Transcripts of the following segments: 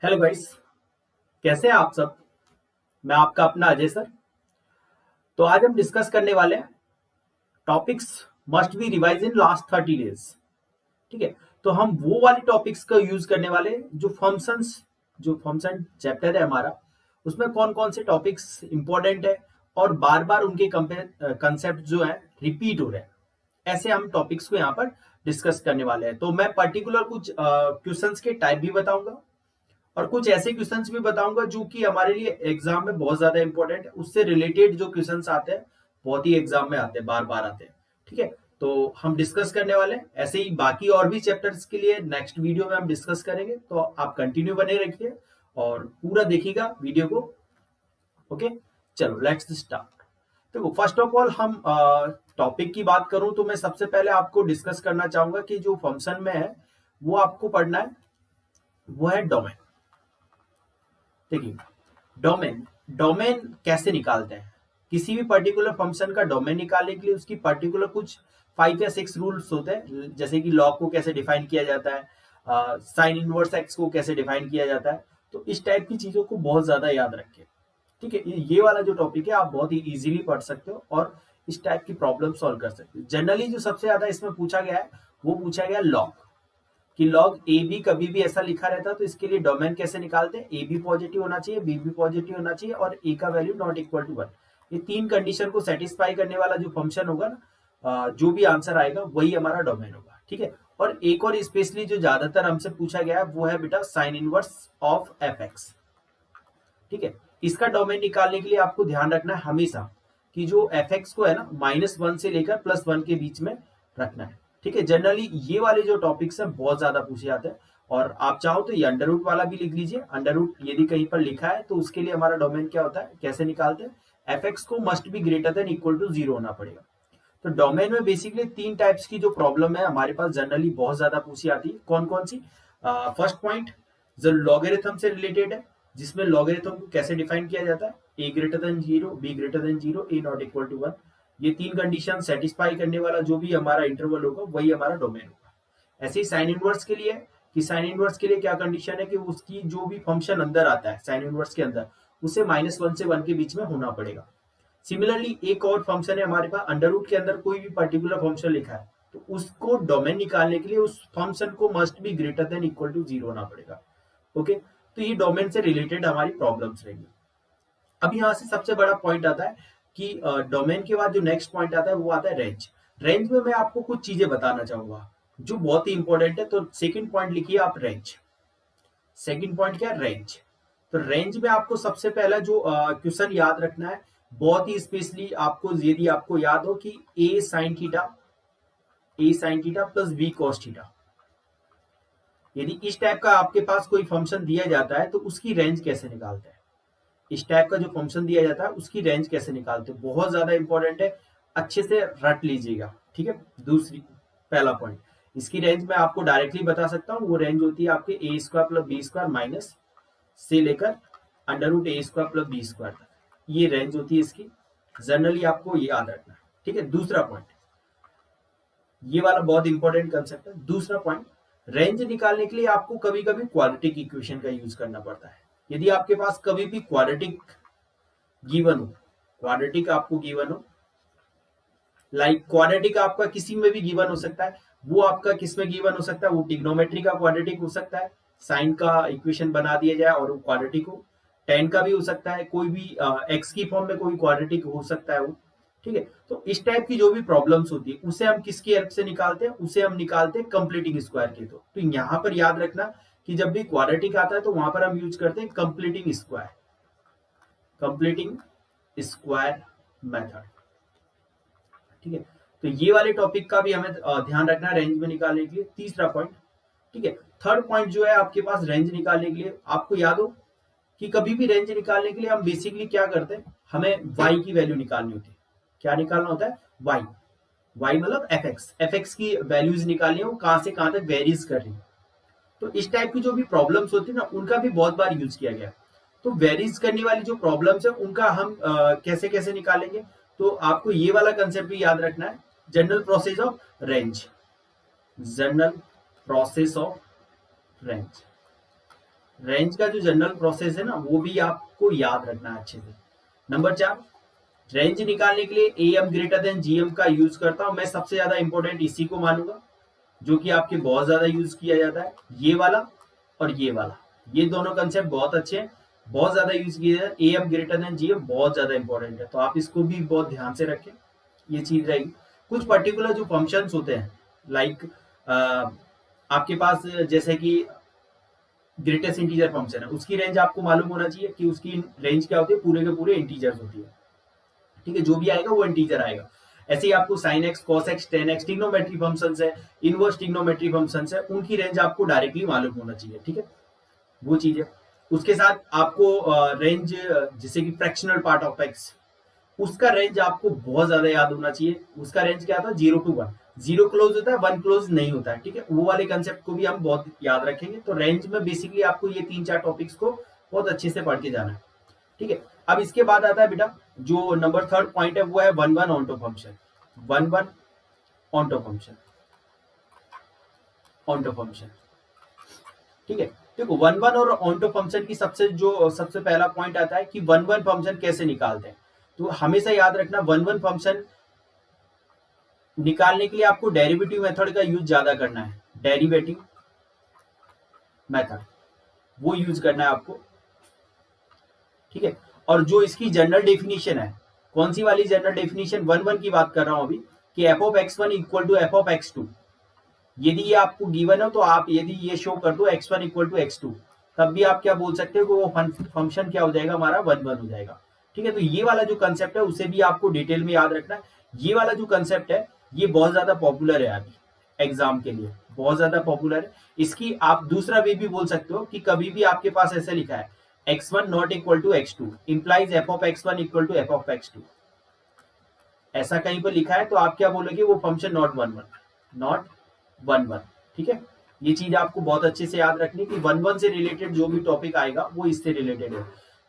Hello guys. कैसे हैं आप सब। मैं आपका अपना अजय सर। तो आज हम डिस्कस करने वाले हैं topics must be revise in last 30 days. ठीक है। तो हम वो वाले टॉपिक्स का यूज करने वाले हैं जो फंक्शन चैप्टर है हमारा, उसमें कौन कौन से टॉपिक्स इंपॉर्टेंट है और बार बार उनके कंसेप्ट जो है रिपीट हो रहे हैं। ऐसे हम टॉपिक्स को यहाँ पर डिस्कस करने वाले हैं। तो मैं पर्टिकुलर कुछ क्वेश्चंस के टाइप भी बताऊंगा और कुछ ऐसे क्वेश्चंस भी बताऊंगा जो कि हमारे लिए एग्जाम में बहुत ज्यादा इंपॉर्टेंट है। उससे रिलेटेड जो क्वेश्चंस आते हैं बहुत ही एग्जाम में आते हैं, बार बार आते हैं। ठीक है। तो हम डिस्कस करने वाले हैं ऐसे ही बाकी और भी चैप्टर्स के लिए नेक्स्ट वीडियो में हम डिस्कस करेंगे। तो आप कंटिन्यू बने रखिए और पूरा देखिएगा वीडियो को। ओके, चलो लेट्स स्टार्ट। देखो, फर्स्ट ऑफ ऑल हम टॉपिक की बात करूं तो मैं सबसे पहले आपको डिस्कस करना चाहूंगा कि जो फंक्शन में है वो आपको पढ़ना है, वो है डोमेन। देखिए, डोमेन डोमेन कैसे निकालते हैं। किसी भी पर्टिकुलर फंक्शन का डोमेन निकालने के लिए उसकी पर्टिकुलर कुछ 5 या 6 रूल्स होते हैं। जैसे कि लॉग को कैसे डिफाइन किया जाता है, साइन इनवर्स एक्स को कैसे डिफाइन किया जाता है। तो इस टाइप की चीजों को बहुत ज्यादा याद रखें। ठीक है। ये वाला जो टॉपिक है आप बहुत ही इजीली पढ़ सकते हो और इस टाइप की प्रॉब्लम सॉल्व कर सकते हो। जनरली जो सबसे ज्यादा इसमें पूछा गया है वो पूछा गया लॉग, कि लॉग ए बी कभी भी ऐसा लिखा रहता है तो इसके लिए डोमेन कैसे निकालते हैं। ए बी पॉजिटिव होना चाहिए, बी भी पॉजिटिव होना चाहिए और ए का वैल्यू नॉट इक्वल टू 1। ये तीन कंडीशन को सेटिस्फाई करने वाला जो फंक्शन होगा ना, जो भी आंसर आएगा वही हमारा डोमेन होगा। ठीक है। और एक और स्पेशली जो ज्यादातर हमसे पूछा गया है वो है बेटा sine inverse of f x. ठीक है। इसका डोमेन निकालने के लिए आपको ध्यान रखना है हमेशा कि जो एफ एक्स को है ना -1 से लेकर +1 के बीच में रखना है। ठीक है। जनरली ये वाले जो टॉपिक्स हैं बहुत ज्यादा पूछे जाते हैं और आप चाहो तो ये अंडर रूट वाला भी लिख लीजिए। अंडर रूट यदि कहीं पर लिखा है तो उसके लिए हमारा डोमेन क्या होता है, कैसे निकालते हैं। एफ एक्स को must be greater than equal to 0 होना पड़ेगा। तो डोमेन में बेसिकली 3 टाइप्स की जो प्रॉब्लम है हमारे पास जनरली बहुत ज्यादा पूछी आती है। कौन कौन सी। फर्स्ट पॉइंट जो लॉगरिथम से रिलेटेड है, जिसमें लॉगरिथम को कैसे डिफाइन किया जाता है। A greater than 0, b greater than 0, a not equal to 1। ये 3 कंडीशन सेटिस्फाई करने वाला जो भी हमारा इंटरवल होगा वही हमारा डोमेन होगा। ऐसे ही साइन इनवर्स के लिए, कि साइन इनवर्स के लिए क्या कंडीशन है कि उसकी जो भी फंक्शन अंदर आता है साइन इनवर्स के अंदर, उसे -1 से 1 के बीच में होना पड़ेगा। सिमिलरली एक और फंक्शन है हमारे पास, अंडर रूट के अंदर कोई भी पर्टिकुलर फंक्शन लिखा है तो उसको डोमेन निकालने के लिए उस फंक्शन को must be greater than equal to 0 होना पड़ेगा। ओके। तो ये डोमेन से रिलेटेड हमारी प्रॉब्लम्स रहेंगी। अब यहाँ से सबसे बड़ा पॉइंट आता है कि डोमेन के बाद जो नेक्स्ट पॉइंट आता है वो आता है रेंज। रेंज में मैं आपको कुछ चीजें बताना चाहूंगा जो बहुत ही इंपॉर्टेंट है। तो सेकंड पॉइंट लिखिए आप, रेंज। सेकंड पॉइंट क्या है, रेंज। तो रेंज में आपको सबसे पहला जो क्वेश्चन याद रखना है, बहुत ही स्पेशली आपको, यदि आपको याद हो कि a sine theta plus b cos theta, यदि इस टाइप का आपके पास कोई फंक्शन दिया जाता है तो उसकी रेंज कैसे निकालते हैं। इस टाइप का जो फंक्शन दिया जाता है उसकी रेंज कैसे निकालते हैं, बहुत ज्यादा इंपॉर्टेंट है। अच्छे से रट लीजिएगा। ठीक है। दूसरी, पहला पॉइंट, इसकी रेंज मैं आपको डायरेक्टली बता सकता हूँ। वो रेंज होती है आपके a square plus b square minus से लेकर under root a square plus b square तक, ये रेंज होती है इसकी। जनरली आपको ये याद रखना है। ठीक है। दूसरा पॉइंट, ये वाला बहुत इंपॉर्टेंट कंसेप्ट है। दूसरा पॉइंट, रेंज निकालने के लिए आपको कभी कभी क्वाड्रेटिक इक्वेशन का यूज करना पड़ता है। यदि आपके पास कभी भी क्वाड्रेटिक गिवन हो, क्वाड्रेटिक आपको गिवन हो, लाइक क्वाड्रेटिक आपका किसी में भी गिवन हो सकता है। वो आपका किस में गिवन हो सकता है, वो ट्रिग्नोमेट्री का क्वाड्रेटिक हो सकता है, साइन का इक्वेशन बना दिया जाए और वो क्वाड्रेटिक हो। टेन का भी हो सकता है, कोई भी एक्स की फॉर्म में कोई क्वाड्रेटिक हो सकता है वो। ठीक है। तो इस टाइप की जो भी प्रॉब्लम्स होती है उसे हम किसकी हेल्प से निकालते हैं, उसे हम निकालते हैं कंप्लीटिंग स्क्वायर के। तो यहाँ पर याद रखना कि जब भी क्वाड्रेटिक आता है तो वहां पर हम यूज करते हैं completing square, completing square method. ठीक है। तो ये वाले टॉपिक का भी हमें ध्यान रखना है रेंज में निकालने के लिए। तीसरा पॉइंट, ठीक है। थर्ड पॉइंट जो है आपके पास रेंज निकालने के लिए, आपको याद हो कि कभी भी रेंज निकालने के लिए हम बेसिकली क्या करते हैं, हमें y की वैल्यू निकालनी होती है। क्या निकालना होता है, y। y मतलब एफ एक्स की वैल्यूज निकालनी है, वो कहां से कहां तक वेरीज कर रही है। तो इस टाइप की जो भी प्रॉब्लम्स होती है ना, उनका भी बहुत बार यूज किया गया। तो वेरीज करने वाली जो प्रॉब्लम्स है उनका हम कैसे कैसे निकालेंगे, तो आपको ये वाला कंसेप्ट भी याद रखना है, general process of range. General process of range. Range का जो जनरल प्रोसेस है ना वो भी आपको याद रखना है अच्छे से। नंबर 4, रेंज निकालने के लिए एम ग्रेटर देन जीएम का यूज करता हूं मैं। सबसे ज्यादा इंपॉर्टेंट इसी को मानूंगा जो कि आपके बहुत ज्यादा यूज किया जाता है, ये वाला और ये वाला। ये दोनों कंसेप्ट बहुत अच्छे हैं, बहुत ज्यादा यूज किए जाते हैं। एम ग्रेटर देन जीएम बहुत ज्यादा इंपॉर्टेंट है, तो आप इसको भी बहुत ध्यान से रखें, ये चीज रहेगी। कुछ पर्टिकुलर जो फंक्शंस होते हैं लाइक आपके पास जैसे कि ग्रेटेस्ट इंटीजर फंक्शन है, उसकी रेंज आपको मालूम होना चाहिए कि उसकी रेंज क्या होती है, पूरे के पूरे इंटीजर्स होती है, ठीक है। जो भी आएगा वो इंटीजर आएगा। ऐसे ही आपको sine x, cos x, ten x trigonometry functions है, इनवर्स ट्रिग्नोमेट्री फंक्शंस है, उनकी रेंज आपको डायरेक्टली मालूम होना चाहिए, ठीक है। वो चीज है। उसके साथ आपको रेंज जैसे कि फ्रैक्शनल पार्ट ऑफ एक्स, उसका रेंज आपको बहुत ज्यादा याद होना चाहिए। उसका रेंज क्या था, 0 to 1। 0 क्लोज होता है, 1 क्लोज नहीं होता है, ठीक है। वो वाले कंसेप्ट को भी हम बहुत याद रखेंगे। तो रेंज में बेसिकली आपको ये 3-4 टॉपिक्स को बहुत अच्छे से पढ़ के जाना है, ठीक है। अब इसके बाद आता है बेटा जो नंबर 3rd पॉइंट है, वो है 1-1 onto function. 1-1 onto function, onto function, ठीक है। देखो 1-1 और ऑन्टो फंक्शन की सबसे पहला पॉइंट आता है कि 1-1 फंक्शन कैसे निकालते हैं। तो हमेशा याद रखना 1-1 फंक्शन निकालने के लिए आपको डेरिवेटिव मेथड का यूज ज्यादा करना है। डेरिवेटिव मेथड वो यूज करना है आपको, ठीक है। और जो इसकी जनरल डेफिनेशन है, कौन सी वाली जनरल डेफिनेशन, 1-1 की बात कर रहा हूं अभी, कि f of x1 equal to f of x2। यदि ये आपको गिवन हो तो आप यदि ये शो कर दो x1 इक्वल टू x2, तब भी आप क्या बोल सकते हो कि वो फंक्शन क्या हो जाएगा, हमारा 1-1 हो जाएगा, ठीक है। तो ये वाला जो कंसेप्ट है उसे भी आपको डिटेल में याद रखना है। ये वाला जो कंसेप्ट है ये बहुत ज्यादा पॉपुलर है अभी एग्जाम के लिए, बहुत ज्यादा पॉपुलर है। इसकी आप दूसरा वे भी बोल सकते हो कि कभी भी आपके पास ऐसे लिखा है x1 not equal to x2 implies f of x1 equal to f of x2, ऐसा कहीं पर लिखा है तो आप क्या बोलोगे, वो फंक्शन नॉट 1-1, नॉट 1-1, ठीक है। ये चीज आपको बहुत अच्छे से याद रखनी कि 1-1 से रिलेटेड जो भी टॉपिक आएगा वो इससे रिलेटेड है।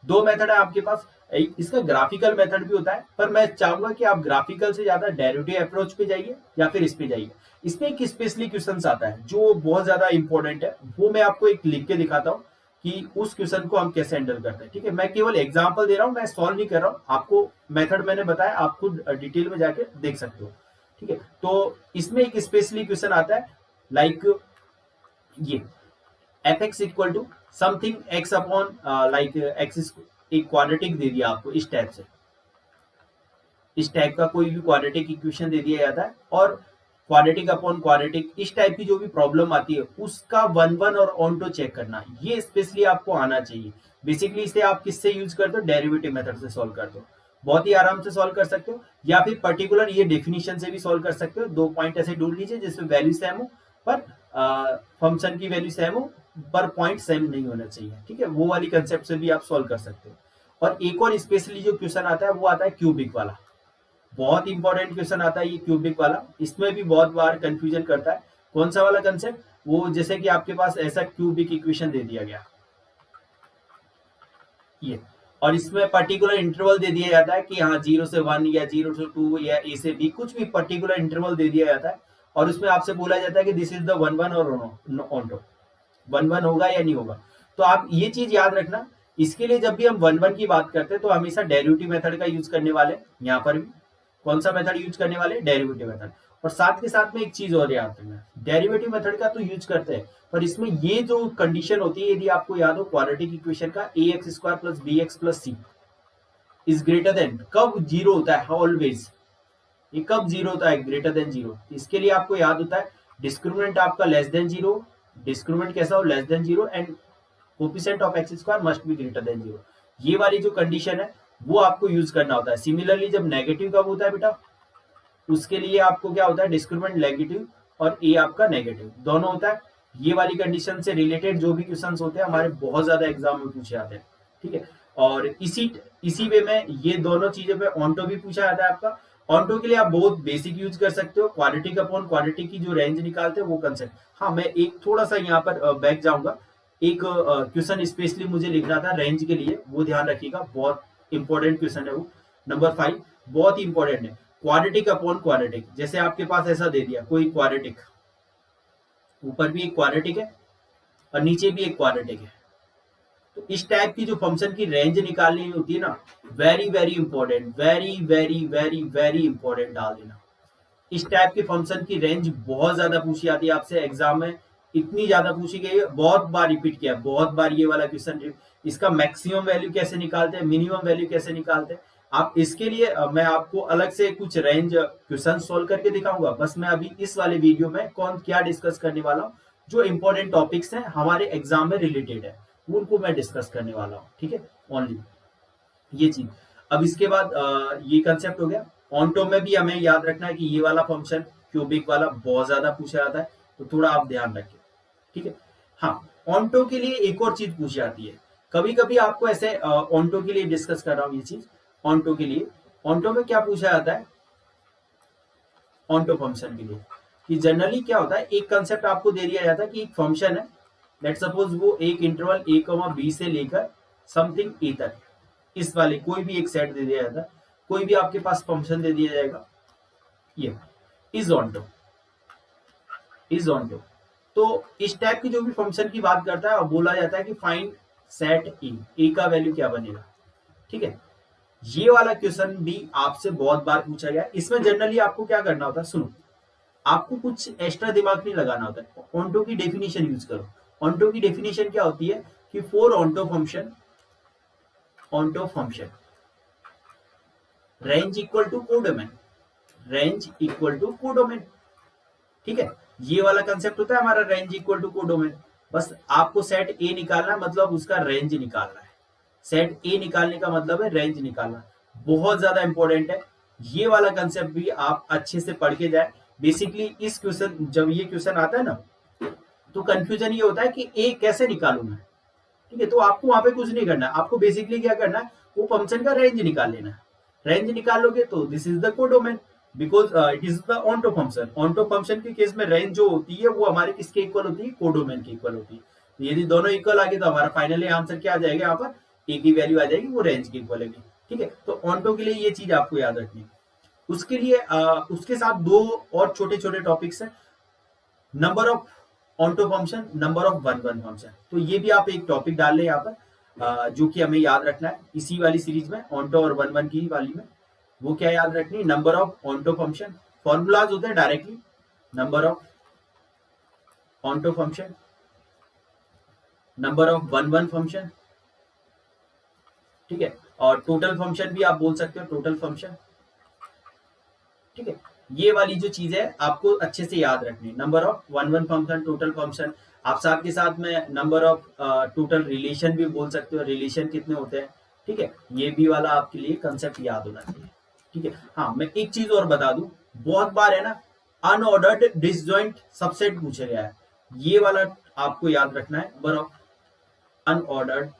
दो मेथड है आपके पास, इसका ग्राफिकल मेथड भी होता है, पर मैं चाहूंगा कि आप ग्राफिकल से ज्यादा डेरिवेटिव अप्रोच पे जाइए या फिर इस पे जाइए। इसमें एक स्पेशली क्वेश्चन आता है जो बहुत ज्यादा इंपॉर्टेंट है, वो मैं आपको एक लिख के दिखाता हूँ कि उस क्वेश्चन को हम कैसे हैंडल करते हैं, ठीक है। मैं केवल एग्जांपल दे रहा हूँ, मैं सॉल्व नहीं कर रहा हूँ, आपको मेथड मैंने बताया, आप खुद डिटेल में जाके देख सकते हो, ठीक है। तो इसमें एक स्पेशली क्वेश्चन आता है लाइक ये f x equal to something x upon like x, एक क्वाड्रेटिक दे दिया आपको इस टाइप से, इस टाइप का कोई भी क्वाड्रेटिक इक्वेशन दे दिया जाता है और क्वाड्रेटिक अपॉन क्वाड्रेटिक इस टाइप की जो भी प्रॉब्लम आती है उसका 1-1 और ऑन्टो चेक करना, ये स्पेशली आपको आना चाहिए। बेसिकली इसे आप किससे यूज करते हो, डेरिवेटिव मेथड से सॉल्व करते हो, बहुत ही आराम से सॉल्व कर सकते हो, या फिर पर्टिकुलर ये डेफिनेशन से भी सॉल्व कर सकते हो। 2 पॉइंट ऐसे ढूंढ लीजिए जिसमें वैल्यू सेम हो, पर फंक्शन की वैल्यू सेम हो, पर पॉइंट सेम नहीं होना चाहिए, ठीक है। वो वाली कंसेप्ट से भी आप सॉल्व कर सकते हो। और एक और स्पेशली जो क्वेश्चन आता है वो आता है क्यूबिक वाला, बहुत इंपॉर्टेंट क्वेश्चन आता है ये क्यूबिक वाला। इसमें भी बहुत बार कंफ्यूजन करता है। कौन सा वाला कंसेप्ट, वो जैसे कि आपके पास ऐसा क्यूबिक इक्वेशन दे दिया गया ये, और इसमें पर्टिकुलर इंटरवल दे दिया जाता है कि हाँ 0 से 1 या 0 से 2 या a से b, कुछ भी पर्टिकुलर इंटरवल दे दिया जाता है और उसमें आपसे बोला जाता है कि दिस इज द 1-1 और ऑन्टो, 1-1 होगा या नहीं होगा। तो आप ये चीज याद रखना, इसके लिए जब भी हम 1-1 की बात करते हैं तो हमेशा डेरिवेटिव मेथड का यूज करने वाले, यहाँ पर भी कौन सा मेथड यूज करने वाले, डेरिवेटिव मेथड। और साथ के साथ में एक चीज और याद रखना, डेरिवेटिव मेथड का तो यूज करते हैं, पर इसमें ये जो कंडीशन होती है, यदि आपको याद हो क्वाड्रेटिक इक्वेशन का ax² + bx + c is greater then, कब जीरो होता है, ऑलवेज ये कब जीरो होता है, ग्रेटर देन 0। इसके लिए आपको याद होता है डिस्क्रिमिनेंट आपका लेस देन 0, डिस्क्रिमिनेंट कैसा हो, less than 0, and coefficient of x² must be greater than 0। ये वाली जो कंडीशन है वो आपको यूज करना होता है। सिमिलरली जब नेगेटिव कब होता है बेटा, उसके लिए आपको क्या होता है, डिस्क्रिमिनेंट नेगेटिव और ए आपका नेगेटिव दोनों होता है। ये वाली कंडीशन से रिलेटेड जो भी क्वेश्चंस होते हैं हमारे बहुत ज्यादा एग्जाम में पूछे जाते हैं, ठीक है। और इसी वे में ये दोनों चीजों पे ऑन्टो भी पूछा जाता है आपका। ऑन्टो के लिए आप बहुत बेसिक यूज कर सकते हो, क्वाड्रेटिक अपॉन क्वाड्रेटिक की जो रेंज निकालते हैं वो कंसेप्ट। हाँ, मैं एक थोड़ा सा यहाँ पर बैक जाऊंगा, एक क्वेश्चन स्पेशली मुझे लिखना था रेंज के लिए, वो ध्यान रखिएगा, बहुत इंपॉर्टेंट क्वेश्चन है वो। नंबर 5 बहुत ही इंपॉर्टेंट है, क्वाड्रेटिक अपॉन क्वाड्रेटिक। जैसे आपके पास ऐसा दे दिया कोई क्वाड्रेटिक, ऊपर भी एक क्वाड्रेटिक है और नीचे भी एक क्वाड्रेटिक है, इस टाइप की जो फंक्शन की रेंज निकालनी होती है ना, very very important, very very very very important डाल देना। इस टाइप के फंक्शन की रेंज बहुत ज्यादा पूछी जाती है आपसे एग्जाम में, इतनी ज्यादा पूछी गई है, बहुत बार रिपीट किया, बहुत बार ये वाला क्वेश्चन। इसका मैक्सिमम वैल्यू कैसे निकालते हैं, मिनिमम वैल्यू कैसे निकालते हैं, आप इसके लिए मैं आपको अलग से कुछ रेंज क्वेश्चन सोल्व करके दिखाऊंगा। बस मैं अभी इस वाले वीडियो में कौन क्या डिस्कस करने वाला हूँ, जो इंपॉर्टेंट टॉपिक्स हैं हमारे एग्जाम में रिलेटेड है, उनको मैं डिस्कस करने वाला हूँ। ठीक है, ओनली ये चीज। अब इसके बाद ये कंसेप्ट हो गया। ऑनटो में भी हमें याद रखना है कि ये वाला फंक्शन क्यूबिक वाला बहुत ज्यादा पूछा जाता है, तो थोड़ा आप ध्यान रखिए। ठीक है, हाँ, ऑनटो के लिए एक और चीज पूछी जाती है, कभी कभी आपको ऐसे ऑनटो के लिए डिस्कस कर रहा हूँ ये चीज। ऑनटो के लिए, ऑनटो में क्या पूछा जाता है ऑनटो फंक्शन के लिए, कि जनरली क्या होता है, एक कंसेप्ट आपको दे दिया जाता है कि एक फंक्शन है, लेट सपोज वो एक इंटरवल a, b से लेकर समथिंग a तक, इस वाले कोई भी एक सेट दे दिया जाता है, कोई भी आपके पास फंक्शन दे दिया जाएगा, ये इज ऑनटो, इज ऑनटो। तो इस टाइप की जो भी फंक्शन की बात करता है, बोला जाता है कि फाइंड सेट ए का वैल्यू क्या बनेगा। ठीक है, ये वाला क्वेश्चन भी आपसे बहुत बार पूछा गया। इसमें जनरली आपको क्या करना होता है, सुनो, आपको कुछ एक्स्ट्रा दिमाग नहीं लगाना होता है, ऑनटो की डेफिनेशन यूज करो। ऑनटो की डेफिनेशन क्या होती है कि for onto function, onto function range equal to codomain, range equal to codomain. ठीक है, ये वाला कंसेप्ट होता है हमारा रेंज इक्वल टू कोडोमेन। बस आपको सेट ए निकालना है, मतलब उसका रेंज निकालना है। सेट ए निकालने का मतलब है रेंज निकालना, बहुत ज्यादा इंपॉर्टेंट है। ये वाला कंसेप्ट भी आप अच्छे से पढ़ के जाए। बेसिकली इस क्वेश्चन, जब ये क्वेश्चन आता है ना, तो कंफ्यूजन ये होता है कि ए कैसे निकालू मैं। ठीक है, तो आपको वहां पे कुछ नहीं करना, आपको बेसिकली क्या करना है, वो फंक्शन का रेंज निकाल लेना है। रेंज निकाल लोगे तो this is the codomain, because it is the onto function. Onto function के केस में रेंज जो होती है वो हमारे किसके इक्वल होती है, कोडोमेन के इक्वल होती है। यदि दोनों इक्वल आ गए तो हमारा फाइनली आंसर क्या आ जाएगा, यहाँ पर ए की वैल्यू आ जाएगी, वो रेंज की इक्वल है। ठीक है, तो ऑनटो के लिए ये चीज आपको याद रखनी है। उसके लिए उसके साथ दो और छोटे छोटे टॉपिक्स है, number of onto function, number of one one function. तो ये भी आप एक टॉपिक डाल लें यहाँ पर, जो कि हमें याद रखना है इसी वाली सीरीज में, ऑनटो और वन वन की वाली में। वो क्या याद रखनी, number of onto function, formulas होते हैं directly, number of onto function, number of one one function. ठीक है, और टोटल फंक्शन भी आप बोल सकते हो, टोटल फंक्शन। ठीक है, ये वाली जो चीज है आपको अच्छे से याद रखनी, number of one one function, total function. आप साथ के साथ में नंबर ऑफ टोटल रिलेशन भी बोल सकते हो, रिलेशन कितने होते हैं। ठीक है, ये भी वाला आपके लिए कंसेप्ट याद होना चाहिए। ठीक है, हाँ, मैं एक चीज और बता दूं, बहुत बार है ना अनऑर्डर्ड डिसजॉइंट सबसेट पूछा गया है, ये वाला आपको याद रखना है, number of unordered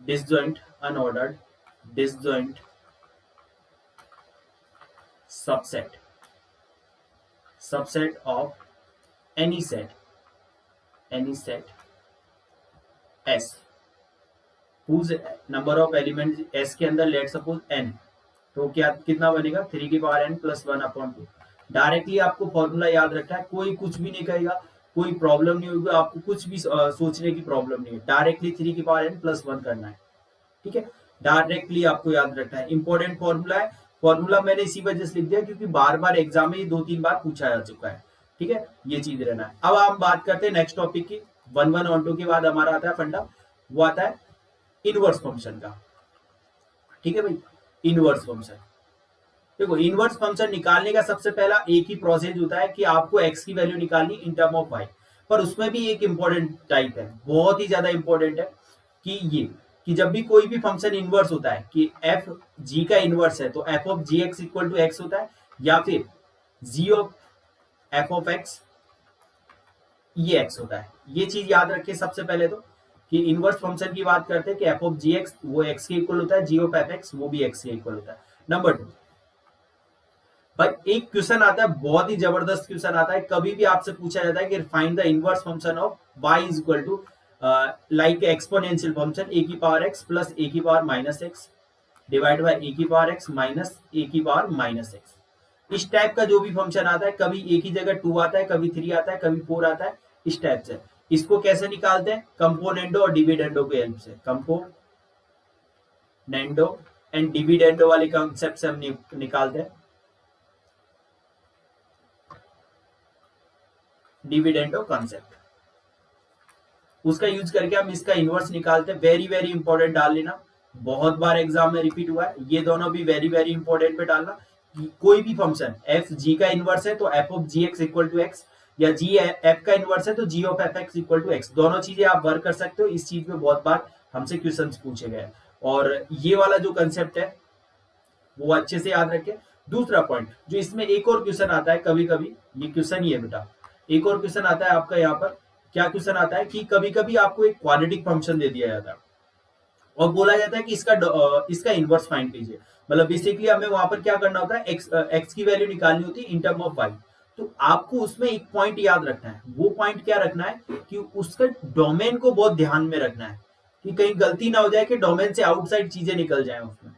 disjoint, unordered disjoint subset, subset of any set, any set S whose number of elements S के अंदर लेट सपोज n, तो क्या कितना बनेगा 3 की पावर n प्लस 1/2। डायरेक्टली आपको फॉर्मूला याद रखना है, कोई कुछ भी नहीं कहेगा, कोई प्रॉब्लम नहीं होगी, आपको कुछ भी सोचने की प्रॉब्लम नहीं है, डायरेक्टली 3 की पावर n प्लस 1 करना है। ठीक है, डायरेक्टली आपको याद रखना है, इंपॉर्टेंट फॉर्मूला है। फॉर्मूला मैंने इसी वजह से लिख दिया क्योंकि बार बार एग्जाम में ये 2-3 बार पूछा जा चुका है। ठीक है, ये चीज रहना है। अब हम बात करते हैं नेक्स्ट टॉपिक की, वन वन ऑन टू के बाद हमारा आता है फंडा, वो आता है इनवर्स फंक्शन का। ठीक है भाई, इनवर्स फंक्शन, देखो इनवर्स फंक्शन निकालने का सबसे पहला एक ही प्रोसेस होता है कि आपको एक्स की वैल्यू निकालनी इन टर्म ऑफ वाई। पर उसमें भी एक इंपॉर्टेंट टाइप है, बहुत ही ज्यादा इंपॉर्टेंट है, कि ये कि जब भी कोई भी फंक्शन इनवर्स होता है, कि एफ जी का इनवर्स है, तो f of g x equal to x होता है, या फिर g of f of x ये एक्स होता है। ये चीज याद रखिए सबसे पहले तो, कि इनवर्स फंक्शन की बात करते हैं कि एफ ऑफ जी एक्स वो एक्स के इक्वल होता है, जी ऑफ एफ एक्स वो भी एक्स के इक्वल होता है। नंबर 2 भाई, एक क्वेश्चन आता है, बहुत ही जबरदस्त क्वेश्चन आता है, कभी भी आपसे पूछा जाता है कि find the inverse function of y is equal to like exponential function a की पावर एक्स प्लस ए की power minus x divide by a की पावर एक्स माइनस ए की पावर माइनस एक्स। इस टाइप का जो भी function आता है, कभी ए की जगह 2 आता है, कभी 3 आता है, कभी 4 आता है, इस टाइप से इसको कैसे निकालते हैं? कंपोनेंडो और डिविडेंडो की हेल्प से। कंपोनेंडो एंड डिविडेंडो वाले कॉन्सेप्ट से हम निकालते हैं डिविडेंडो कॉन्सेप्ट। उसका यूज करके हम इसका इनवर्स निकालते हैं। वेरी वेरी इंपॉर्टेंट डाल लेना, बहुत बार एग्जाम में रिपीट हुआ है, ये दोनों भी वेरी वेरी इंपॉर्टेंट पे डालना। कोई भी फंक्शन एफ जी का इनवर्स है तो f of g x equal to x, या जी एफ का इनवर्स है तो g of f x equal to x. दोनों चीजें आप वर्क कर सकते हो। इस चीज में बहुत बार हमसे क्वेश्चन पूछे गए, और ये वाला जो कंसेप्ट है वो अच्छे से याद रखें। दूसरा पॉइंट जो इसमें एक और क्वेश्चन आता है कभी कभी, ये क्वेश्चन ही है बेटा, एक और क्वेश्चन आता है आपका यहाँ पर। क्या क्वेश्चन आता है कि कभी कभी आपको एक क्वाड्रेटिक फंक्शन दे दिया जाता है और बोला जाता है कि इसका इनवर्स फाइंड कीजिए। मतलब बेसिकली हमें वहां पर क्या करना होता है, एक्स की वैल्यू निकालनी होती है इन टर्म ऑफ वाई। तो आपको उसमें एक पॉइंट याद रखना है। वो पॉइंट क्या रखना है कि उसका डोमेन को बहुत ध्यान में रखना है कि कहीं गलती ना हो जाए कि डोमेन से आउटसाइड चीजें निकल जाए उसमें,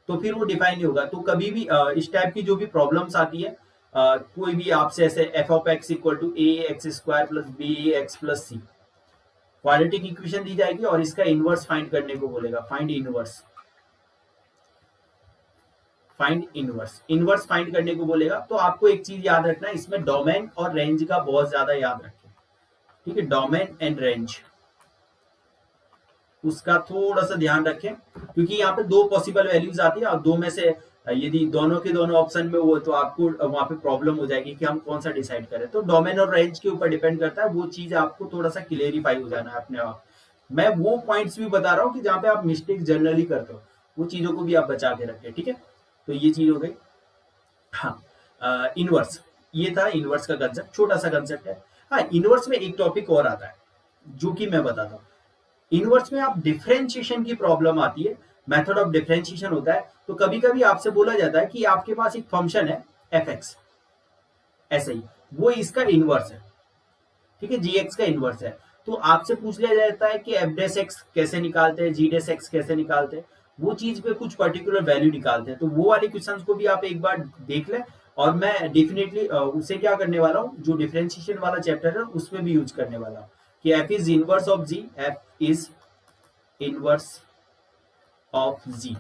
तो फिर वो डिफाइन नहीं होगा। तो कभी भी इस टाइप की जो भी प्रॉब्लम्स आती है, कोई भी आपसे ऐसे f of x equal to a x square plus b x plus c quadratic equation दी जाएगी और इसका इनवर्स फाइंड करने को बोलेगा। फाइंड इनवर्स फाइंड करने को बोलेगा। तो आपको एक चीज याद रखना है, इसमें डोमेन और रेंज का बहुत ज्यादा याद रखें, ठीक है। डोमेन एंड रेंज उसका थोड़ा सा ध्यान रखें, क्योंकि यहाँ पे दो पॉसिबल वैल्यूज आती है और दो में से यदि दोनों के दोनों ऑप्शन में हो तो आपको वहां पे प्रॉब्लम हो जाएगी कि हम कौन सा डिसाइड करें। तो डोमेन और रेंज के ऊपर डिपेंड करता है, वो चीज आपको थोड़ा सा क्लियरिफाई हो जाना है अपने आप। मैं वो पॉइंट्स भी बता रहा हूँ कि जहाँ पे आप मिस्टेक जनरली करते हो, वो चीजों को भी आप बचा के रखें, ठीक है। तो ये चीज हो गई। हाँ, इनवर्स, ये था इनवर्स का कंसेप्ट, छोटा सा कंसेप्ट है। हाँ, इनवर्स में एक टॉपिक और आता है जो कि मैं बताता हूँ। इनवर्स में आप डिफरेंशिएशन की प्रॉब्लम आती है, मेथड ऑफ डिफरेंशिएशन होता है। तो कभी कभी आपसे बोला जाता है कि आपके पास एक फंक्शन है एफ एक्स, ऐसे ही वो इसका इनवर्स है, ठीक है, जी एक्स का इनवर्स है। तो आपसे पूछ लिया जाता है कि एफ डेस एक्स कैसे निकालते हैं, जी डेस एक्स कैसे निकालते हैं, वो चीज पे कुछ पर्टिकुलर वैल्यू निकालते हैं। तो वो वाले क्वेश्चंस को भी आप एक बार देख लें, और मैं डेफिनेटली उसे क्या करने वाला हूँ, जो डिफरेंशिएशन वाला चैप्टर है उसमें भी यूज करने वाला हूँ कि f is inverse of g, f is inverse of g.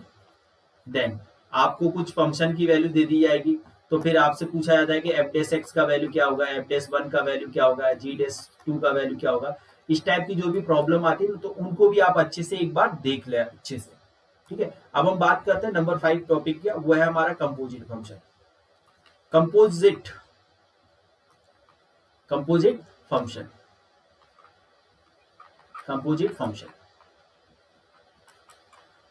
Then आपको कुछ फंक्शन की वैल्यू दे दी जाएगी, तो फिर आपसे पूछा जाता है कि एफ डेस एक्स का वैल्यू क्या होगा, एफ डेस 1 का वैल्यू क्या होगा, जी डेस 2 का वैल्यू क्या होगा। इस टाइप की जो भी प्रॉब्लम आती है तो उनको भी आप अच्छे से एक बार देख ले अच्छे से, ठीक है। अब हम बात करते हैं नंबर 5 टॉपिक की, वो है हमारा कंपोजिट फंक्शन। कंपोजिट फंक्शन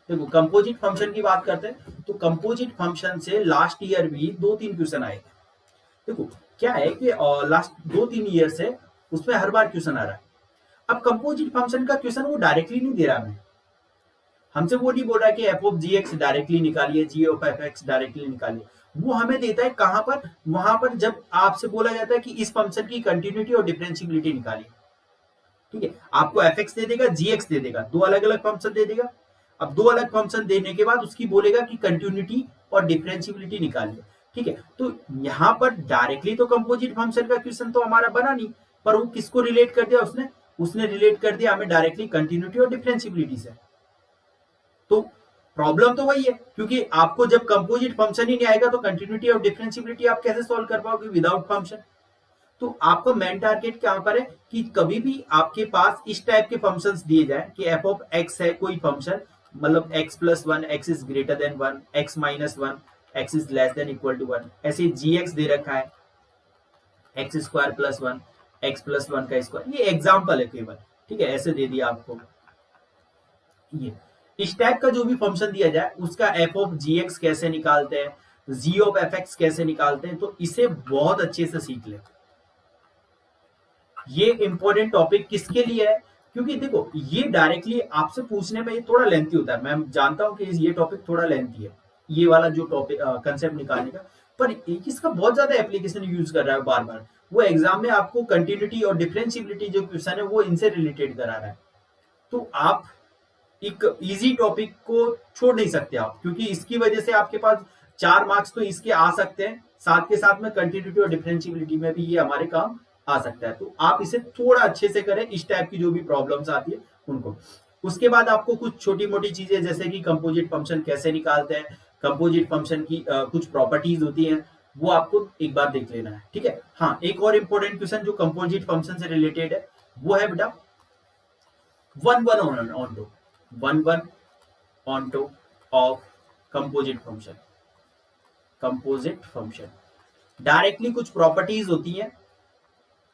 देखो, कंपोजिट फंक्शन की बात करते हैं तो कंपोजिट फंक्शन से लास्ट ईयर भी 2-3 क्वेश्चन आए थे। देखो क्या है कि लास्ट 2-3 ईयर से उसमें हर बार क्वेश्चन आ रहा है। अब कंपोजिट फंक्शन का क्वेश्चन वो डायरेक्टली नहीं दे रहा हमें, हमसे वो नहीं बोल रहा है कि f of g x directly निकालिए, g of f x directly निकालिए। वो हमें देता है कहां पर, वहां पर जब आपसे बोला जाता है कि इस फंक्शन की कंटिन्यूटी और डिफरेंशिएबिलिटी निकालिए, ठीक है। आपको एफ एक्स दे देगा, जी एक्स दे देगा, दो अलग अलग फंक्शन दे देगा। अब दो अलग फंक्शन देने के बाद उसकी बोलेगा कि कंटिन्यूटी और डिफरेंशिएबिलिटी निकालिए, ठीक है। तो यहाँ पर डायरेक्टली तो कंपोजिट फंक्शन का क्वेश्चन तो हमारा बना नहीं, पर वो किसको रिलेट कर दिया, उसने रिलेट कर दिया हमें डायरेक्टली कंटिन्यूटी और डिफरेंशिएबिलिटी से। तो प्रॉब्लम तो वही है, क्योंकि आपको जब कंपोजिट फंक्शन ही नहीं आएगा तो कंटिन्यूटी और डिफरेंशिएबिलिटी आप कैसे सॉल्व कर पाओगे विदाउट फंक्शन। तो आपका मेन टारगेट क्या पर है कि कभी भी आपके पास इस टाइप के फंक्शंस दिए जाए कि एफ ऑफ एक्स है कोई फंक्शन, मतलब x plus 1, x is greater than 1, x minus 1, x is less than equal to 1, ऐसे gx दे रखा है x square plus 1, x plus 1 का स्क्वायर। ये एग्जाम्पल है केवल, ठीक है, ऐसे दे दिया आपको। ये इस टाइप का जो भी फंक्शन दिया जाए उसका एफ ऑफ जी एक्स कैसे निकालते हैं, जी ऑफ एफ एक्स कैसे निकालते हैं, तो इसे बहुत अच्छे से सीख ले। ये इंपॉर्टेंट टॉपिक किसके लिए है, क्योंकि देखो ये डायरेक्टली आपसे पूछने में ये थोड़ा लेंथी होता है। मैं जानता हूं कि ये टॉपिक थोड़ा लेंथी है, ये वाला जो टॉपिक कंसेप्ट निकालने का, पर इसका बहुत ज्यादा एप्लीकेशन यूज कर रहा है बार बार। वो एग्जाम में आपको कंटिन्यूटी और डिफरेंशिएबिलिटी जो क्वेश्चन है वो इनसे रिलेटेड करा रहा है। तो आप एक इजी टॉपिक को छोड़ नहीं सकते आप, क्योंकि इसकी वजह से आपके पास 4 मार्क्स तो इसके आ सकते हैं, साथ के साथ में कंटिन्यूटी और डिफरेंशिएबिलिटी में भी ये हमारे काम आ सकता है। तो आप इसे थोड़ा अच्छे से करें, इस टाइप की जो भी प्रॉब्लम्स आती है उनको। उसके बाद आपको कुछ छोटी मोटी चीजें जैसे कि कंपोजिट फंक्शन कैसे निकालते हैं, कंपोजिट फंक्शन की कुछ प्रॉपर्टीज होती हैं, वो आपको एक बार देख लेना है, ठीक है। हाँ, एक और इंपॉर्टेंट क्वेश्चन जो कंपोजिट फंक्शन से रिलेटेड है वो है बेटा 1 1 onto 1 1 onto of composite function. Composite function directly कुछ प्रॉपर्टीज होती हैं,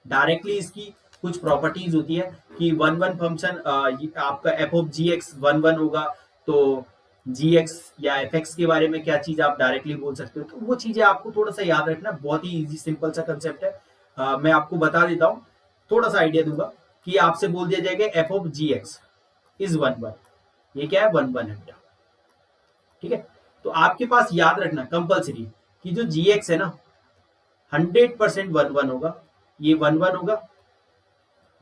डायरेक्टली इसकी कुछ प्रॉपर्टीज होती है कि 1 1 फंक्शन आपका एफ ऑफ जी एक्स 1 1 होगा, तो जी एक्स या एफ एक्स के बारे में क्या चीज आप डायरेक्टली बोल सकते हो। तो वो चीजें आपको थोड़ा सा याद रखना, बहुत ही इजी सिंपल सा कंसेप्ट है। मैं आपको बता देता हूँ, थोड़ा सा आइडिया दूंगा कि आपसे बोल दिया जाएगा f of g x is 1 1, ये क्या है 1 1 है बेटा, ठीक है। तो आपके पास याद रखना कंपल्सरी कि जो जी एक्स है ना 100% 1 1 होगा, ये 1 1 होगा।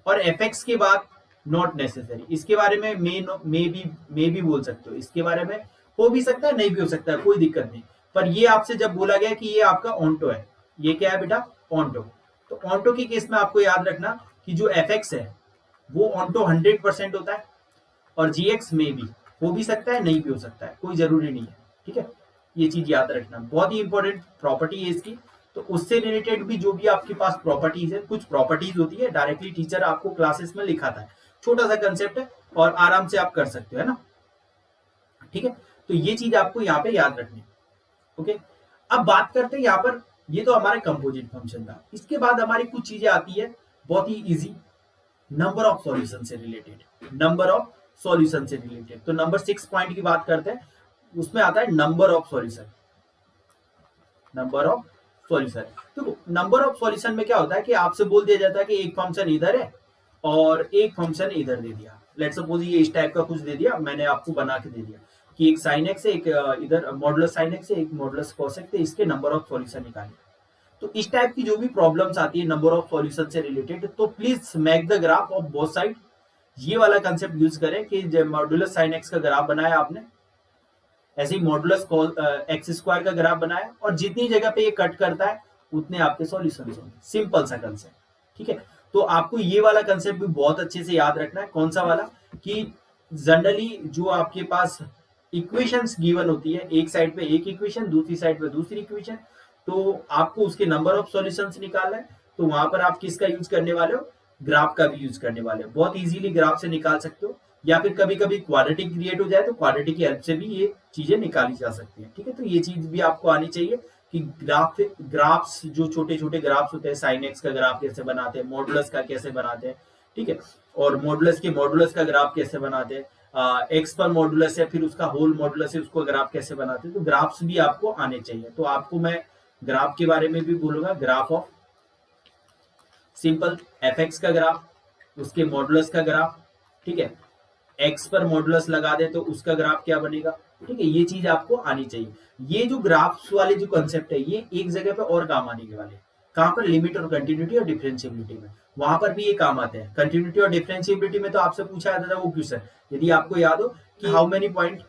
और एफ एक्स के बाद नॉट नेसेसरी, इसके बारे में मे भी बोल सकते हो, इसके बारे में हो भी सकता है नहीं भी हो सकता है, कोई दिक्कत नहीं। पर ये आपसे जब बोला गया कि ये आपका ऑन्टो है, ये क्या है बेटा ऑन्टो, तो ऑन्टो के केस में आपको याद रखना कि जो एफ एक्स है वो ऑन्टो 100% होता है, और जी एक्स में भी हो भी सकता है नहीं भी हो सकता है, कोई जरूरी नहीं है, ठीक है। ये चीज याद रखना, बहुत ही इंपॉर्टेंट प्रॉपर्टी है इसकी। तो उससे रिलेटेड भी जो भी आपके पास प्रॉपर्टीज है, कुछ प्रॉपर्टीज होती है डायरेक्टली टीचर आपको क्लासेस में लिखाता है, छोटा सा कंसेप्ट है और आराम से आप कर सकते हो, है ना, ठीक है। तो ये चीज आपको यहाँ पे याद रखनी, ओके। अब बात करते हैं यहाँ पर, ये तो हमारा कंपोजिट फंक्शन था। इसके बाद हमारी कुछ चीजें आती है बहुत ही इजी, नंबर ऑफ सॉल्यूशन से रिलेटेड, नंबर ऑफ सॉल्यूशन से रिलेटेड। तो नंबर 6 पॉइंट की बात करते हैं, उसमें आता है number of solution. Number of solution, तो नंबर ऑफ सॉल्यूशन में क्या होता है कि आपसे बोल दिया जाता है कि एक फंक्शन इधर है और एक फंक्शन इधर दे दिया। लेट्स सपोज ये इस टाइप का कुछ दे दिया, मैंने आपको बना के दे दिया कि एक साइन एक्स है, एक इधर मॉडुलस साइन एक्स है, एक मॉडुलस कॉस एक्स है, इसके नंबर ऑफ सॉल्यूशन निकालिए। तो इस टाइप की जो भी प्रॉब्लम्स आती है नंबर ऑफ सॉल्यूशन से रिलेटेड, तो please make the graph of both side. ये वाला कंसेप्ट यूज करें कि जब मॉडुलस साइन एक्स का ग्राफ बनाया आपने, ऐसे ही मॉडुलस एक्स स्क्वायर का ग्राफ बनाया, और जितनी जगह पे ये कट करता है उतने आपके सॉल्यूशन होंगे। सिंपल सा कंसेप्ट, ठीक है। तो आपको ये वाला कंसेप्ट भी बहुत अच्छे से याद रखना है। कौन सा वाला, कि जनरली जो आपके पास इक्वेशंस गिवन होती है, एक साइड पे एक इक्वेशन, दूसरी साइड पे दूसरी इक्वेशन, तो आपको उसके नंबर ऑफ सॉल्यूशंस निकालना है। तो वहां पर आप किसका यूज करने वाले हो, ग्राफ का भी यूज करने वाले हो। बहुत इजीली ग्राफ से निकाल सकते हो, या फिर कभी कभी क्वाड्रेटिक क्रिएट हो जाए तो क्वाड्रेटिक की हेल्प से भी ये चीजें निकाली जा सकती है, ठीक है। तो ये चीज भी आपको आनी चाहिए कि ग्राफ्स जो छोटे छोटे ग्राफ्स होते हैं, साइन एक्स का ग्राफ कैसे बनाते हैं, मॉडुलस का कैसे बनाते हैं, ठीक है, और मॉडुलस का ग्राफ कैसे बनाते हैं, एक्स पर मॉडुलस है फिर उसका होल मॉडुलस है, उसको ग्राफ कैसे बनाते हैं। तो ग्राफ्स भी आपको आने चाहिए। तो आपको मैं ग्राफ के बारे में भी बोलूंगा, graph of simple F x का ग्राफ, उसके मॉडुलस का ग्राफ, ठीक है, एक्स पर मॉडुलस लगा दे तो उसका ग्राफ क्या बनेगा, ठीक है। ये चीज आपको आनी चाहिए। ये जो ग्राफ्स वाले जो कंसेप्ट है ये एक जगह पे और काम आने के वाले, कहां पर, लिमिट और कंटिन्यूटी और डिफरेंशिएबिलिटी में, वहां पर भी ये काम आते हैं। कंटिन्यूटी और डिफरेंशिएबिलिटी में तो आपसे पूछा जाता था वो क्वेश्चन, यदि आपको याद हो कि how many point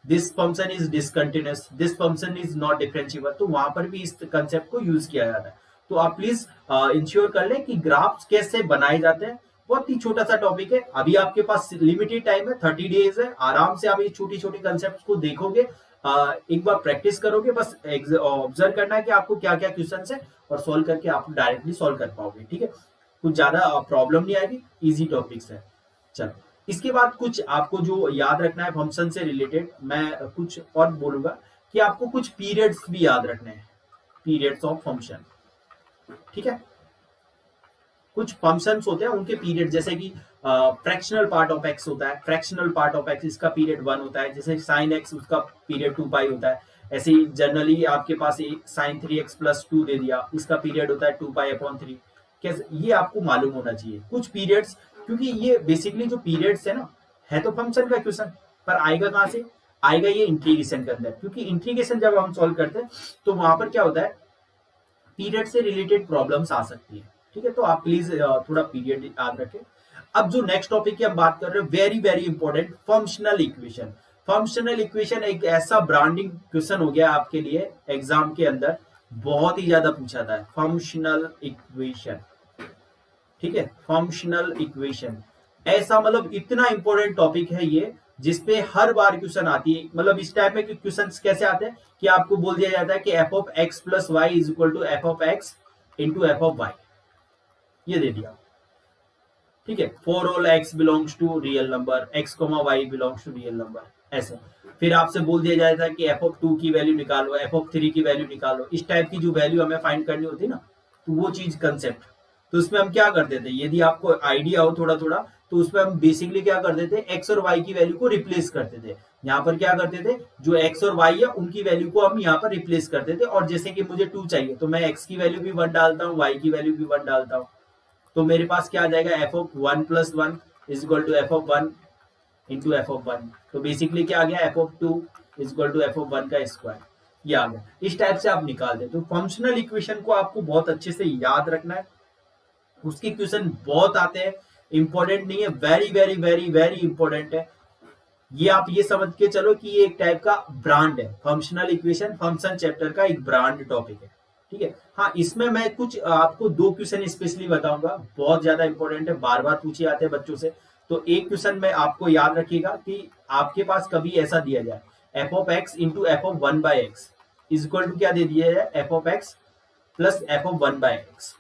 this function is discontinuous, this function is not differentiable, तो वहां पर भी इस कंसेप्ट को यूज किया जाता है। तो आप प्लीज इंश्योर कर लें कि ग्राफ्स कैसे बनाए जाते हैं। बहुत ही छोटा सा टॉपिक है, अभी आपके पास लिमिटेड टाइम है, 30 डेज है, आराम से आप ये छोटी छोटी कंसेप्ट को देखोगे, एक बार प्रैक्टिस करोगे, बस ऑब्जर्व करना है कि आपको क्या क्या क्वेश्चन है और सोल्व करके आप डायरेक्टली सोल्व कर पाओगे, ठीक है। कुछ ज्यादा प्रॉब्लम नहीं आएगी, इजी टॉपिक्स है। चलो, इसके बाद कुछ आपको जो याद रखना है फंक्शन से रिलेटेड, मैं कुछ और बोलूंगा कि आपको कुछ पीरियड्स भी याद रखने हैं, पीरियड्स ऑफ फंक्शन, ठीक है। कुछ फंक्शंस होते हैं उनके पीरियड, जैसे कि फ्रैक्शनल पार्ट ऑफ एक्स होता है, फ्रैक्शनल पार्ट ऑफ एक्स इसका पीरियड 1 होता है, जैसे साइन एक्स उसका पीरियड 2 पाई होता है। ऐसे ही जनरली आपके पास साइन 3x + 2 दे दिया, इसका पीरियड होता है 2 पाई/3। कैसे, ये आपको मालूम होना चाहिए कुछ पीरियड्स, क्योंकि ये बेसिकली जो पीरियड्स है ना, है तो फंक्शन का क्वेश्चन, पर आएगा कहां से, आएगा ये इंटीग्रेशन के अंदर, क्योंकि इंटीग्रेशन जब हम सॉल्व करते हैं तो वहां पर क्या होता है, पीरियड से रिलेटेड प्रॉब्लम्स आ सकती है, ठीक है। तो आप प्लीज थोड़ा पीरियड याद रखें। अब जो नेक्स्ट टॉपिक की हम बात कर रहे हैं, very very important, functional equation. Functional equation एक ऐसा ब्रांडिंग क्वेश्चन हो गया आपके लिए एग्जाम के अंदर, बहुत ही ज्यादा पूछा था, फंक्शनल इक्वेशन, ठीक है, फंक्शनल इक्वेशन। ऐसा मतलब इतना इंपॉर्टेंट टॉपिक है ये, जिसपे हर बार क्वेश्चन आती है। मतलब इस टाइप में क्वेश्चन कैसे आते हैं कि आपको बोल दिया जाता है कि f of x plus y is equal to f of x into f of y, ये दे दिया, ठीक है। For all x belongs to real number, x comma y belongs to real number, ऐसे। फिर आपसे बोल दिया जाता है कि एफ ऑफ 2 की वैल्यू निकालो, एफ ऑफ 3 की वैल्यू निकालो। इस टाइप की जो वैल्यू हमें फाइंड करनी होती है ना, तो वो चीज कंसेप्ट, तो उसमें हम क्या करते थे, यदि आपको आइडिया हो थोड़ा थोड़ा, तो उसमें हम बेसिकली क्या करते थे, एक्स और वाई की वैल्यू को रिप्लेस करते थे। यहाँ पर क्या करते थे, जो एक्स और वाई है उनकी वैल्यू को हम यहाँ पर रिप्लेस करते थे। और जैसे कि मुझे 2 चाहिए, तो मैं एक्स की वैल्यू भी 1 डालता हूँ, वाई की वैल्यू भी 1 डालता हूँ, तो मेरे पास क्या आ जाएगा, f of 1 plus 1 is equal to f of 1 into f of 1। तो बेसिकली क्या आ गया, f of 2 is equal to f of 1 का स्क्वायर, ये आ गया। इस टाइप से आप निकाल दे। तो फंक्शनल इक्वेशन को आपको बहुत अच्छे से याद रखना है, उसके क्वेश्चन बहुत आते हैं, इंपॉर्टेंट नहीं है, very very very very important है। ये आप ये समझ के चलो कि ये एक टाइप का ब्रांड है, फंक्शनल इक्वेशन फंक्शन चैप्टर का एक ब्रांड टॉपिक है, ठीक है। हाँ, इसमें मैं कुछ आपको 2 क्वेश्चन स्पेशली बताऊंगा, बहुत ज्यादा इंपॉर्टेंट है, बार बार पूछे जाते हैं बच्चों से। तो एक क्वेश्चन में आपको याद रखिएगा कि आपके पास कभी ऐसा दिया जाए, f of x into f of 1 by x is equal to क्या दे दिया जाए, f of x plus f of 1 by x.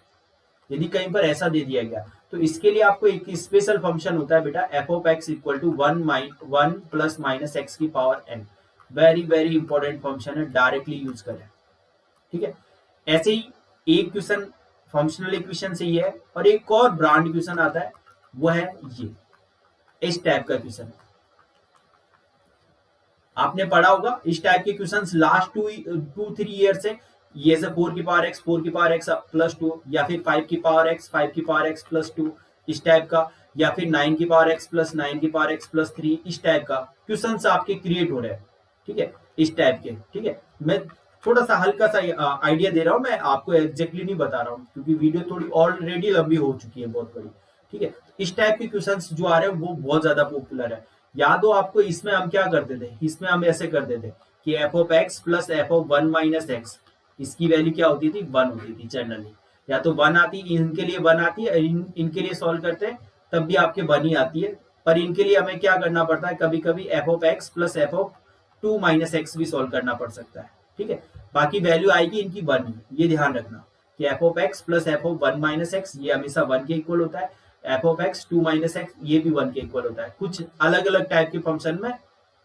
यदि कहीं पर ऐसा दे दिया गया, तो इसके लिए आपको एक स्पेशल फंक्शन होता है बेटा, f of x equal to 1 plus minus x की power n. Very very important function है, डायरेक्टली यूज करें, ठीक है। ऐसे ही एक क्वेश्चन फंक्शनल इक्वेशन से ही है, और एक और ब्रांड क्वेश्चन आता है, वो है ये इस टाइप का क्वेश्चन। आपने पढ़ा होगा इस टाइप के क्वेश्चंस लास्ट 2-3 ईयर से, ये से 4 की पावर एक्स प्लस 2, या फिर 5 की पावर एक्स प्लस 2 इस टाइप का, या फिर 9 की पावर एक्स प्लस 9 की पावर एक्स प्लस 3 इस टाइप का क्वेश्चंस आपके क्रिएट हो रहे हैं, ठीक है, इस टाइप के, ठीक है। मैं थोड़ा सा हल्का सा आइडिया दे रहा हूं, मैं आपको एग्जैक्टली नहीं बता रहा हूं, क्योंकि वीडियो थोड़ी ऑलरेडी लंबी हो चुकी है, बहुत बड़ी, ठीक है। इस टाइप के क्वेश्चंस जो आ रहे हैं वो बहुत ज्यादा पॉपुलर है। याद हो आपको, इसमें हम क्या करते थे, इसमें हम ऐसे करते थे कि f of x plus f of 1 minus x, इसकी वैल्यू क्या होती थी, 1 होती थी जनरली, या तो 1 आती, इनके लिए 1 आती है, इनके लिए सॉल्व करते हैं तब भी आपके 1 ही आती है। पर इनके लिए हमें क्या करना पड़ता है, कभी कभी F of x plus f of 2 minus x भी सॉल्व करना पड़ सकता है, ठीक है। बाकी वैल्यू आएगी इनकी 1 ही, ये ध्यान रखना कि f of x plus f of 1 minus x ये हमेशा 1 के इक्वल होता है, F of x 2 minus x ये भी 1 के इक्वल होता है। कुछ अलग अलग टाइप के फंक्शन में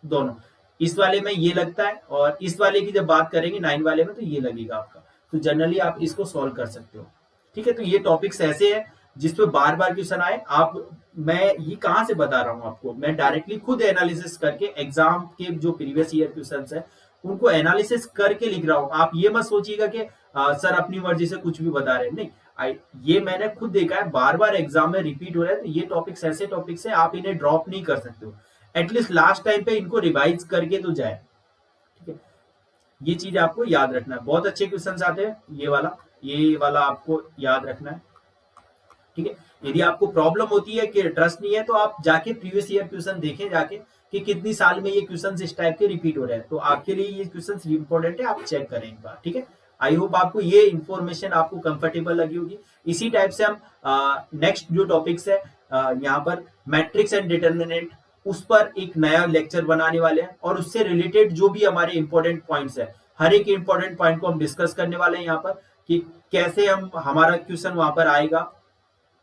दोनों, इस वाले में ये लगता है, और इस वाले की जब बात करेंगे 9 वाले में, तो ये लगेगा आपका। तो जनरली आप इसको सॉल्व कर सकते हो, ठीक है। तो ये टॉपिक्स ऐसे हैं जिसपे बार बार क्वेश्चन आए। आप, मैं ये कहां से बता रहा हूं आपको, मैं डायरेक्टली खुद एनालिसिस करके एग्जाम के जो प्रीवियस ईयर क्वेश्चंस है उनको एनालिसिस करके लिख रहा हूं। आप ये मत सोचिएगा कि सर अपनी मर्जी से कुछ भी बता रहे हैं, नहीं, ये मैंने खुद देखा है, बार बार एग्जाम में रिपीट हो रहा है। तो ये टॉपिक्स ऐसे टॉपिक्स है, आप इन्हें ड्रॉप नहीं कर सकते हो, एटलीस्ट लास्ट टाइम पे इनको रिवाइज करके तो जाए, ठीक है। ये चीज आपको याद रखना है, बहुत अच्छे क्वेश्चंस आते हैं, ये वाला आपको याद रखना है, ठीक है। यदि आपको प्रॉब्लम होती है कि ट्रस्ट नहीं है, तो आप जाके प्रीवियस ईयर क्वेश्चन देखें जाके कि कितनी साल में ये क्वेश्चन इस टाइप के रिपीट हो रहे हैं, तो आपके लिए ये क्वेश्चन इंपॉर्टेंट है, आप चेक करें एक बार, ठीक है। आई होप आपको ये इन्फॉर्मेशन आपको कंफर्टेबल लगी होगी। इसी टाइप से हम नेक्स्ट जो टॉपिक्स है यहाँ पर मैट्रिक्स एंड डिटर्मिनेंट, उस पर एक नया लेक्चर बनाने वाले हैं, और उससे रिलेटेड जो भी हमारे इंपॉर्टेंट पॉइंट्स है, हर एक इंपॉर्टेंट पॉइंट को हम डिस्कस करने वाले हैं यहाँ पर, कि कैसे हमारा क्वेश्चन वहां पर आएगा,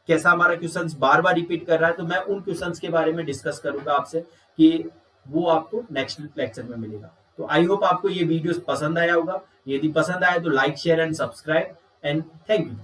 कैसा हमारा क्वेश्चन बार बार रिपीट कर रहा है। तो मैं उन क्वेश्चंस के बारे में डिस्कस करूंगा आपसे, कि वो आपको नेक्स्ट लेक्चर में मिलेगा। तो आई होप आपको ये वीडियो पसंद आया होगा। यदि पसंद आया तो like share and subscribe, and thank you.